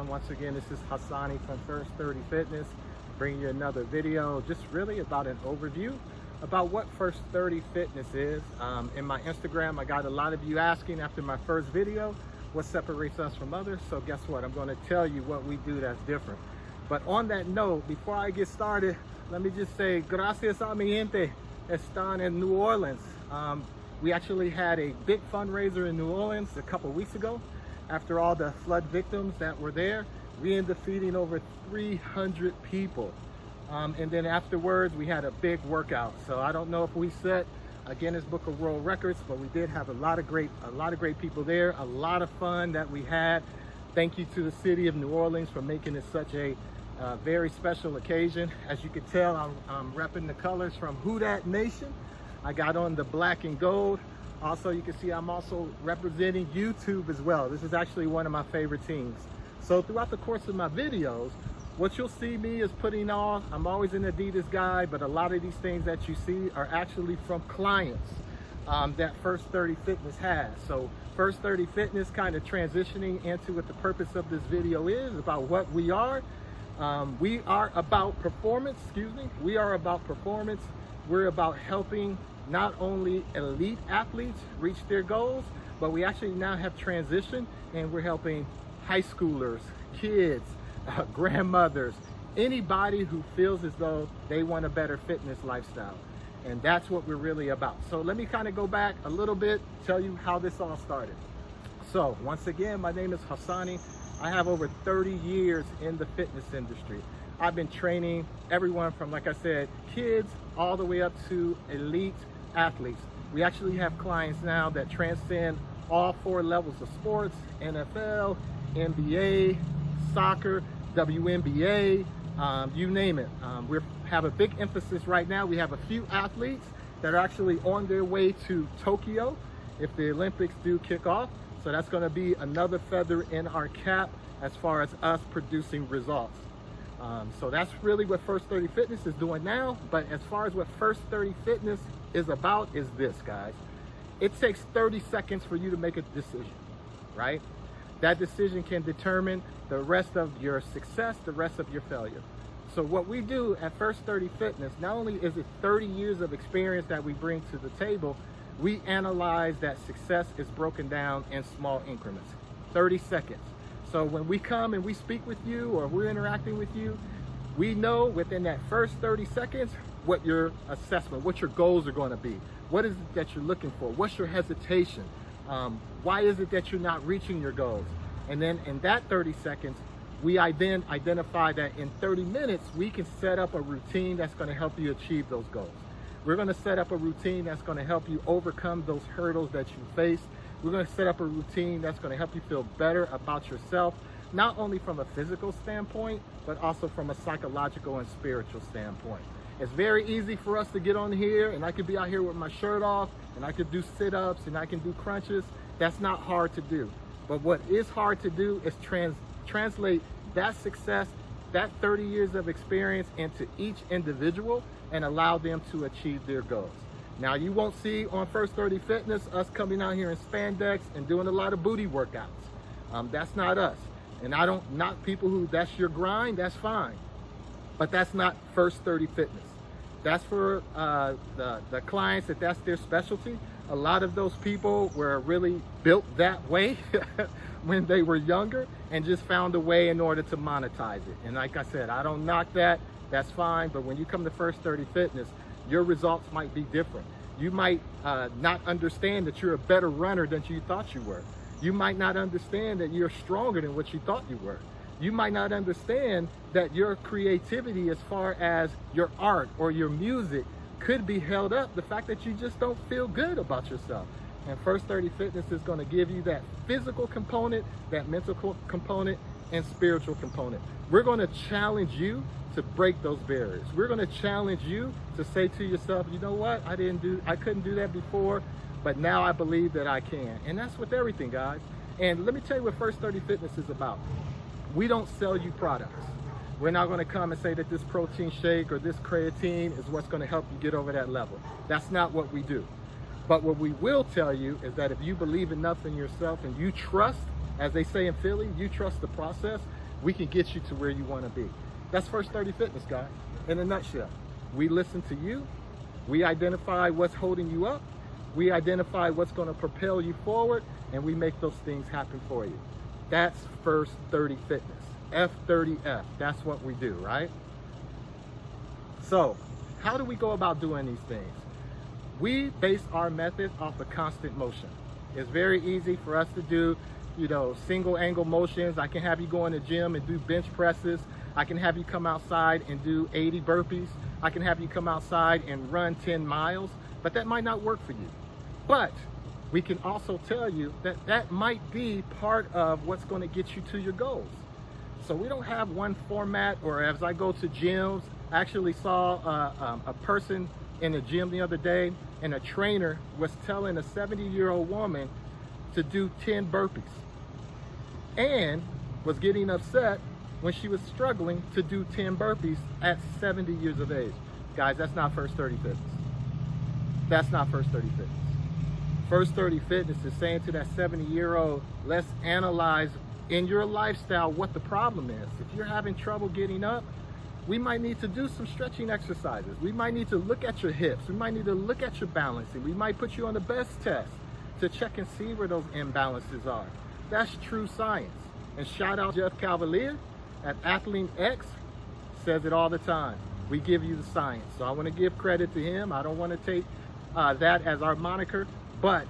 everyone. Once again, this is Hassani from First30Fitness, bringing you another video, just really about an overview about what First30Fitness is. In my Instagram, I got a lot of you asking after my first video, what separates us from others? So guess what? I'm going to tell you what we do that's different. But on that note, before I get started, let me just say, gracias a mi gente están in New Orleans. We actually had a big fundraiser in New Orleans a couple weeks ago. After all the flood victims that were there, we ended up feeding over 300 people. And then afterwards, we had a big workout. So I don't know if we set a Guinness Book of World Records, but we did have a lot of great people there, a lot of fun that we had. Thank you to the city of New Orleans for making it such a very special occasion. As you can tell, I'm repping the colors from Who Dat Nation. I got on the black and gold. Also, you can see I'm also representing YouTube as well. This is actually one of my favorite teams. So throughout the course of my videos, what you'll see me is putting on, I'm always an Adidas guy, but a lot of these things that you see are actually from clients that First30Fitness has. So First30Fitness kind of transitioning into what the purpose of this video is, about what we are. We are about performance, We are about performance. We're about helping not only elite athletes reach their goals, but we actually now have transitioned and we're helping high schoolers, kids, grandmothers, anybody who feels as though they want a better fitness lifestyle. And that's what we're really about. So let me kind of go back a little bit, tell you how this all started. So once again, my name is Hassani. I have over 30 years in the fitness industry. I've been training everyone from, like I said, kids all the way up to elite athletes. We actually have clients now that transcend all 4 levels of sports: NFL, NBA, soccer, WNBA, you name it. We have a big emphasis right now. We have a few athletes that are actually on their way to Tokyo if the Olympics do kick off. So that's going to be another feather in our cap as far as us producing results. So that's really what First30Fitness is doing now. But as far as what First30Fitness is about is this, guys. It takes 30 seconds for you to make a decision, right? That decision can determine the rest of your success, the rest of your failure. So what we do at First30Fitness, not only is it 30 years of experience that we bring to the table, we analyze that success is broken down in small increments, 30 seconds. So when we come and we speak with you or we're interacting with you, we know within that first 30 seconds what your assessment, what your goals are going to be. What is it that you're looking for? What's your hesitation? Why is it that you're not reaching your goals? And then in that 30 seconds, we then identify that in 30 minutes, we can set up a routine that's going to help you achieve those goals. We're going to set up a routine that's going to help you overcome those hurdles that you face. We're going to set up a routine that's going to help you feel better about yourself, not only from a physical standpoint, but also from a psychological and spiritual standpoint. It's very easy for us to get on here and I could be out here with my shirt off and I could do sit-ups and I can do crunches. That's not hard to do. But what is hard to do is translate that success, that 30 years of experience into each individual and allow them to achieve their goals. Now, you won't see on First30Fitness us coming out here in spandex and doing a lot of booty workouts. That's not us. And I don't knock people who that's your grind, that's fine. But that's not First30Fitness. That's for the clients that's their specialty. A lot of those people were really built that way when they were younger and just found a way in order to monetize it. And like I said, I don't knock that, that's fine. But when you come to First30Fitness, your results might be different. You might not understand that you're a better runner than you thought you were. You might not understand that you're stronger than what you thought you were. You might not understand that your creativity as far as your art or your music could be held up, the fact that you just don't feel good about yourself. And First30Fitness is going to give you that physical component, that mental component, and spiritual component. We're going to challenge you to break those barriers. We're going to challenge you to say to yourself, you know what, I couldn't do that before, but now I believe that I can. And that's with everything, guys. And let me tell you what First30Fitness is about. We don't sell you products. We're not going to come and say that this protein shake or this creatine is what's going to help you get over that level. That's not what we do. But what we will tell you is that if you believe enough in yourself and you trust, as they say in Philly, you trust the process, we can get you to where you want to be. That's First 30 Fitness, guys, in a nutshell. We listen to you. We identify what's holding you up. We identify what's going to propel you forward, and we make those things happen for you. That's First 30 Fitness. F30F. That's what we do, right? So, how do we go about doing these things? We base our method off of constant motion. It's very easy for us to do, single angle motions. I can have you go in the gym and do bench presses. I can have you come outside and do 80 burpees. I can have you come outside and run 10 miles, but that might not work for you. But we can also tell you that that might be part of what's going to get you to your goals. So we don't have one format, or as I go to gyms, I actually saw a person in the gym the other day, and a trainer was telling a 70-year-old woman to do 10 burpees and was getting upset when she was struggling to do 10 burpees at 70 years of age. Guys, that's not First 30 Fitness. That's not First 30 Fitness. First 30 Fitness is saying to that 70-year-old, let's analyze in your lifestyle what the problem is. If you're having trouble getting up, we might need to do some stretching exercises. We might need to look at your hips. We might need to look at your balancing. We might put you on the best test to check and see where those imbalances are. That's true science. And shout out Jeff Cavalier at Athlete X, says it all the time. We give you the science. So I want to give credit to him. I don't want to take that as our moniker, but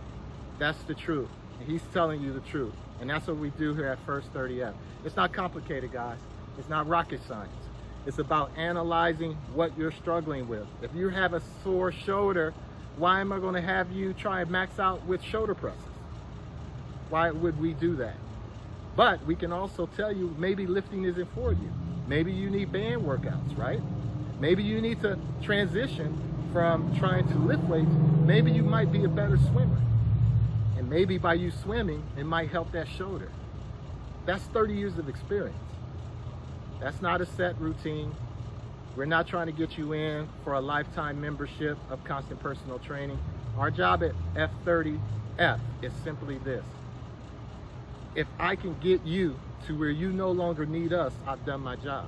that's the truth. And he's telling you the truth. And that's what we do here at First 30F. It's not complicated, guys. It's not rocket science. It's about analyzing what you're struggling with. If you have a sore shoulder, why am I going to have you try and max out with shoulder presses? Why would we do that? But we can also tell you maybe lifting isn't for you. Maybe you need band workouts, right? Maybe you need to transition from trying to lift weights. Maybe you might be a better swimmer. And maybe by you swimming, it might help that shoulder. That's 30 years of experience. That's not a set routine. We're not trying to get you in for a lifetime membership of constant personal training. Our job at F30F is simply this. If I can get you to where you no longer need us, I've done my job.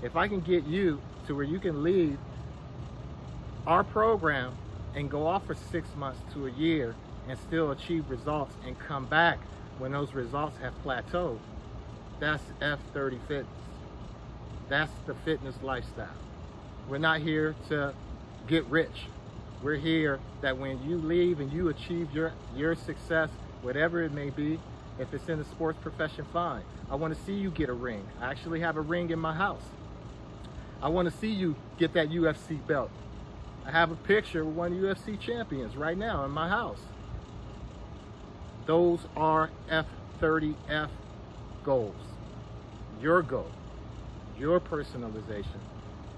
If I can get you to where you can leave our program and go off for 6 months to a year and still achieve results and come back when those results have plateaued, that's F30 Fitness. That's the fitness lifestyle. We're not here to get rich. We're here that when you leave and you achieve your success, whatever it may be, if it's in the sports profession, fine. I want to see you get a ring. I actually have a ring in my house. I want to see you get that UFC belt. I have a picture with one of the UFC champions right now in my house. Those are F30F goals. Your goal, your personalization.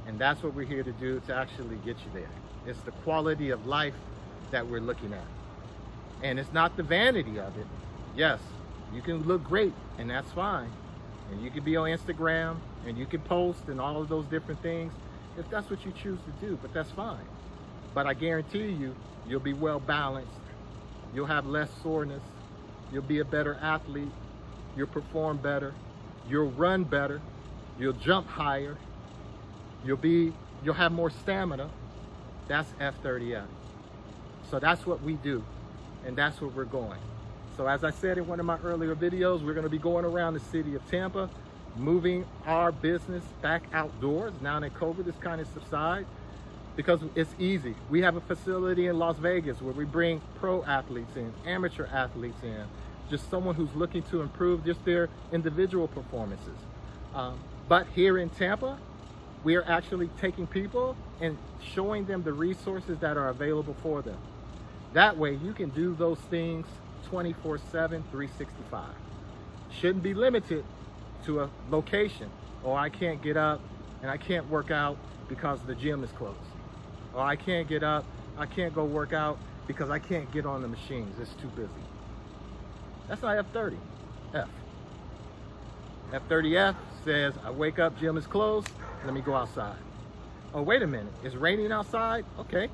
And that's what we're here to do to actually get you there. It's the quality of life that we're looking at. And it's not the vanity of it. Yes, you can look great, and that's fine. And you can be on Instagram, and you can post and all of those different things if that's what you choose to do, but that's fine. But I guarantee you, you'll be well balanced. You'll have less soreness. You'll be a better athlete. You'll perform better. You'll run better. You'll jump higher. You'll have more stamina. That's F30F. So that's what we do, and that's where we're going. So as I said in one of my earlier videos, we're going to be going around the city of Tampa, moving our business back outdoors now that COVID has kind of subsided, because it's easy. We have a facility in Las Vegas where we bring pro athletes in, amateur athletes in, just someone who's looking to improve just their individual performances. But here in Tampa, we are actually taking people and showing them the resources that are available for them. That way you can do those things 24/7, 365. Shouldn't be limited to a location. Or I can't get up and I can't work out because the gym is closed. Or I can't get up, I can't go work out because I can't get on the machines, it's too busy. That's not F30, F. F30F says, I wake up, gym is closed, let me go outside. Oh, wait a minute, it's raining outside? Okay,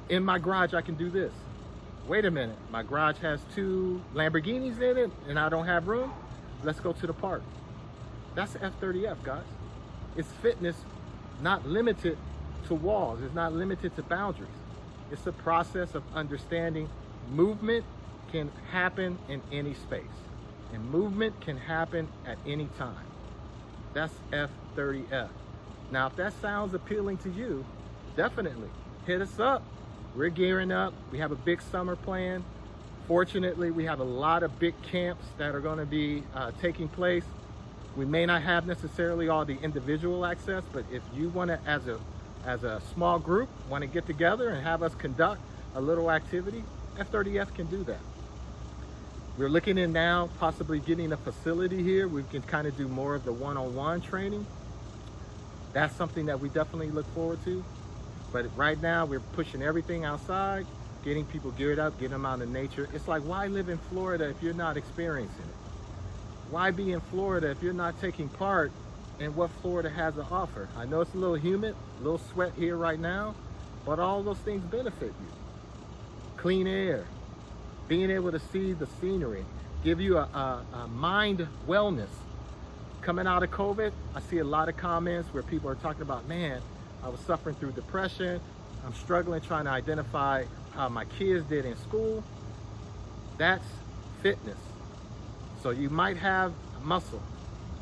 in my garage I can do this. Wait a minute, my garage has 2 Lamborghinis in it and I don't have room? Let's go to the park. That's F30F, guys. It's fitness not limited to walls. It's not limited to boundaries. It's a process of understanding movement can happen in any space, and movement can happen at any time. That's F30F. Now, if that sounds appealing to you, definitely hit us up. We're gearing up. We have a big summer plan. Fortunately, we have a lot of big camps that are going to be taking place. We may not have necessarily all the individual access, but if you want to, as a small group, want to get together and have us conduct a little activity, F30F can do that. We're looking in now, possibly getting a facility here. We can kind of do more of the one-on-one training. That's something that we definitely look forward to. But right now, we're pushing everything outside, getting people geared up, getting them out in nature. It's like, why live in Florida if you're not experiencing it? Why be in Florida if you're not taking part in what Florida has to offer? I know it's a little humid, a little sweat here right now, but all those things benefit you. Clean air, being able to see the scenery, give you a mind wellness. Coming out of COVID, I see a lot of comments where people are talking about, man, I was suffering through depression. I'm struggling trying to identify how my kids did in school. That's fitness. So you might have muscle.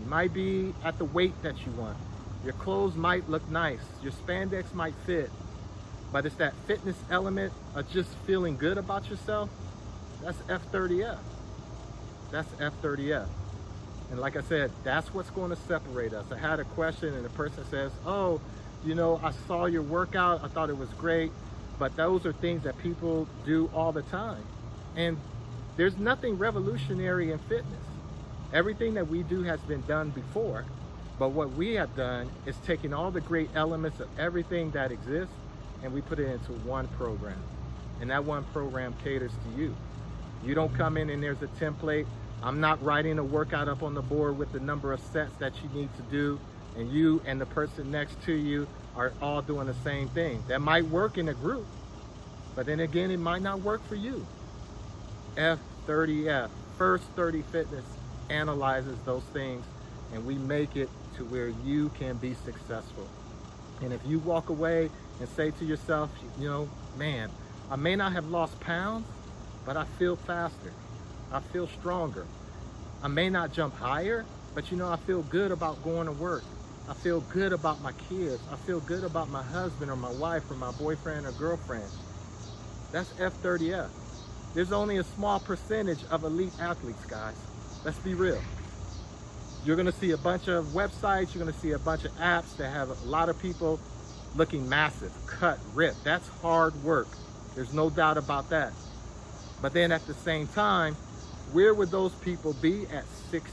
You might be at the weight that you want. Your clothes might look nice. Your spandex might fit. But it's that fitness element of just feeling good about yourself. That's F30F. That's F30F. And like I said, that's what's going to separate us. I had a question and the person says, oh, you know, I saw your workout. I thought it was great. But those are things that people do all the time. And there's nothing revolutionary in fitness. Everything that we do has been done before. But what we have done is taken all the great elements of everything that exists and we put it into one program. And that one program caters to you. You don't come in and there's a template. I'm not writing a workout up on the board with the number of sets that you need to do, and you and the person next to you are all doing the same thing. That might work in a group, but then again, it might not work for you. F30F, First30Fitness, analyzes those things, and we make it to where you can be successful. And if you walk away and say to yourself, you know, man, I may not have lost pounds, but I feel faster. I feel stronger. I may not jump higher, but you know, I feel good about going to work. I feel good about my kids. I feel good about my husband or my wife or my boyfriend or girlfriend. That's F30F. There's only a small percentage of elite athletes, guys. Let's be real. You're gonna see a bunch of websites, you're gonna see a bunch of apps that have a lot of people looking massive, cut, ripped. That's hard work. There's no doubt about that. But then at the same time, where would those people be at 60,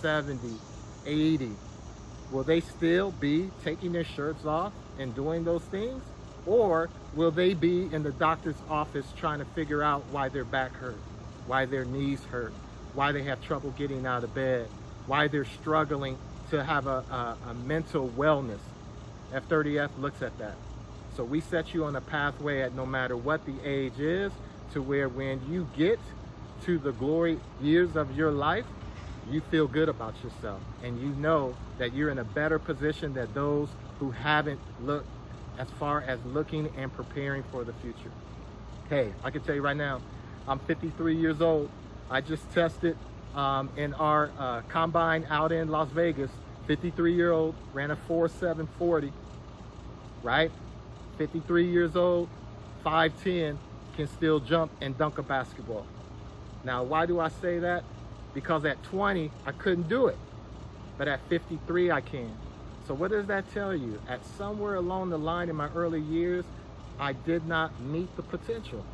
70, 80? Will they still be taking their shirts off and doing those things? Or will they be in the doctor's office trying to figure out why their back hurt, why their knees hurt, why they have trouble getting out of bed, why they're struggling to have a mental wellness? F30F looks at that. So we set you on a pathway at no matter what the age is, to where when you get to the glory years of your life, you feel good about yourself and you know that you're in a better position than those who haven't looked as far as looking and preparing for the future. Hey, I can tell you right now, I'm 53 years old. I just tested in our combine out in Las Vegas. 53-year-old, ran a 4.740, right? 53 years old, 5'10", can still jump and dunk a basketball. Now, why do I say that? Because at 20, I couldn't do it. But at 53, I can. So what does that tell you? At somewhere along the line in my early years, I did not meet the potential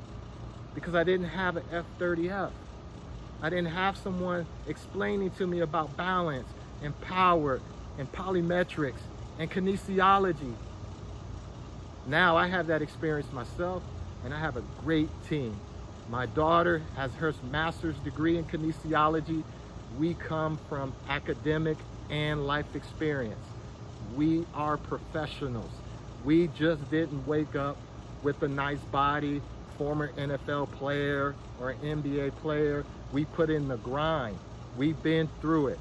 because I didn't have an F30F. I didn't have someone explaining to me about balance and power and polymetrics and kinesiology. Now I have that experience myself, and I have a great team. My daughter has her master's degree in kinesiology. We come from academic and life experience. We are professionals. We just didn't wake up with a nice body, former NFL player or an NBA player. We put in the grind. We've been through it.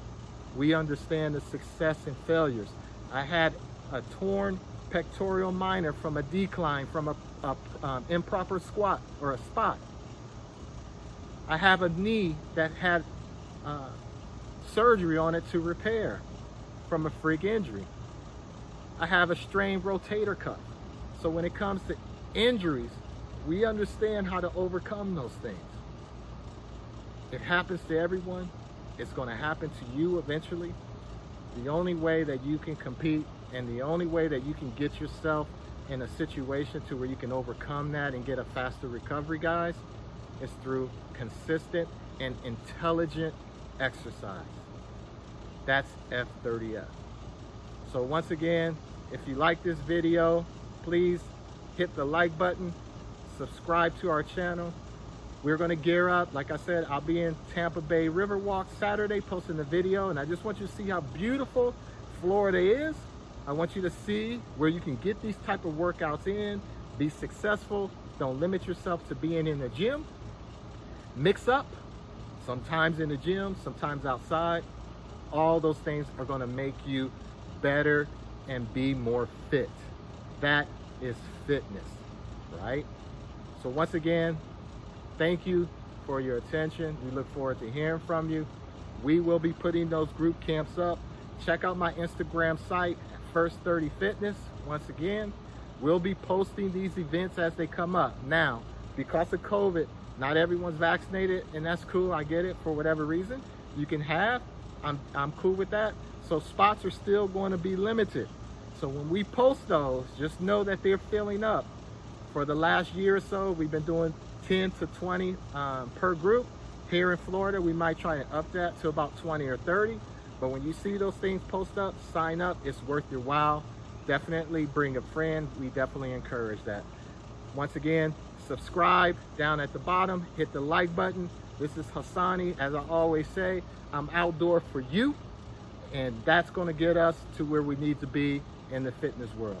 We understand the success and failures. I had a torn pectoral minor from a decline from a improper squat or a spot. I have a knee that had surgery on it to repair from a freak injury. I have a strained rotator cuff. So when it comes to injuries, we understand how to overcome those things. It happens to everyone. It's going to happen to you eventually. The only way that you can compete and the only way that you can get yourself in a situation to where you can overcome that and get a faster recovery, guys, is through consistent and intelligent exercise. That's F30F. So once again, if you like this video, please hit the like button, subscribe to our channel. We're going to gear up. Like I said, I'll be in Tampa Bay Riverwalk Saturday posting the video, and I just want you to see how beautiful Florida is. I want you to see where you can get these type of workouts in, be successful. Don't limit yourself to being in the gym. Mix up, sometimes in the gym, sometimes outside. All those things are going to make you better and be more fit. That is fitness, right? So once again, thank you for your attention. We look forward to hearing from you. We will be putting those group camps up. Check out my Instagram site, First30Fitness. Once again, we'll be posting these events as they come up. Now, because of COVID, not everyone's vaccinated, and that's cool. I get it for whatever reason. You can have, I'm cool with that. So spots are still going to be limited. So when we post those, just know that they're filling up. For the last year or so, we've been doing 10 to 20 per group. Here in Florida, we might try to up that to about 20 or 30. But when you see those things post up, sign up. It's worth your while. Definitely bring a friend. We definitely encourage that. Once again, subscribe down at the bottom. Hit the like button. This is Hassani. As I always say, I'm outdoor for you. And that's going to get us to where we need to be in the fitness world.